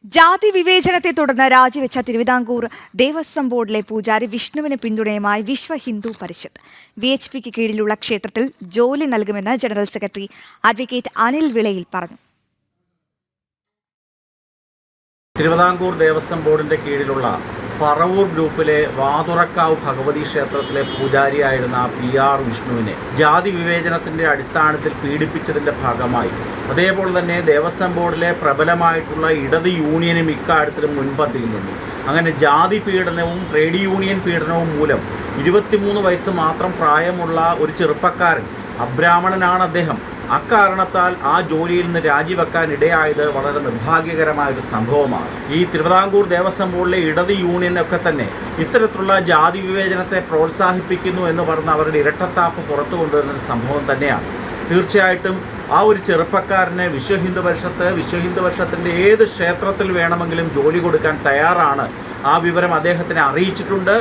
ജാതി വിവേചനത്തെ തുടർന്ന് രാജിവെച്ച തിരുവിതാംകൂർ ദേവസ്വം ബോർഡിലെ പൂജാരി വിഷ്ണുവിന് പിന്തുണയുമായി വിശ്വ ഹിന്ദു പരിഷത്ത് VHPക്ക് കീഴിലുള്ള ക്ഷേത്രത്തിൽ ജോലി നൽകുമെന്ന് ജനറൽ സെക്രട്ടറി അഡ്വക്കേറ്റ് അനിൽ വിളയിൽ പറഞ്ഞു. തിരുവിതാംകൂർ ദേവസ്വം ബോർഡിന്റെ കീഴിലുള്ള പറവൂർ ഗ്രൂപ്പിലെ വാതുറക്കാവ് ഭഗവതി ക്ഷേത്രത്തിലെ പൂജാരിയായിരുന്ന PR വിഷ്ണുവിനെ ജാതി വിവേചനത്തിന്റെ അടിസ്ഥാനത്തിൽ പീഡിപ്പിച്ചതിന്റെ ഭാഗമായി അതേപോലെ തന്നെ ദേവസ്വം ബോർഡിലെ പ്രബലമായിട്ടുള്ള ഇടത് യൂണിയനും ഇക്കാര്യത്തിലും മുൻപന്തിയിൽ നിന്നു. അങ്ങനെ ജാതി പീഡനവും ട്രേഡ് യൂണിയൻ പീഡനവും മൂലം 23 വയസ്സ് മാത്രം പ്രായമുള്ള ഒരു ചെറുപ്പക്കാരൻ, അബ്രാഹ്മണനാണ് അദ്ദേഹം, അക്കാരണത്താൽ ആ ജോലിയിൽ നിന്ന് രാജിവെക്കാൻ ഇടയായത് വളരെ നിർഭാഗ്യകരമായൊരു സംഭവമാണ്. ഈ തിരുവിതാംകൂർ ദേവസ്വം ബോർഡിലെ ഇടത് യൂണിയനൊക്കെ തന്നെ ഇത്തരത്തിലുള്ള ജാതി വിവേചനത്തെ പ്രോത്സാഹിപ്പിക്കുന്നു എന്ന് പറഞ്ഞ് അവരുടെ ഇരട്ടത്താപ്പ് പുറത്തു കൊണ്ടുവരുന്നൊരു സംഭവം തന്നെയാണ്. തീർച്ചയായിട്ടും ആ ഒരു ചെറുപ്പക്കാരന് വിശ്വ ഹിന്ദു പരിഷത്തിൻ്റെ ഏത് ക്ഷേത്രത്തിൽ വേണമെങ്കിലും ജോലി കൊടുക്കാൻ തയ്യാറാണ്. ആ വിവരം അദ്ദേഹത്തിനെ അറിയിച്ചിട്ടുണ്ട്.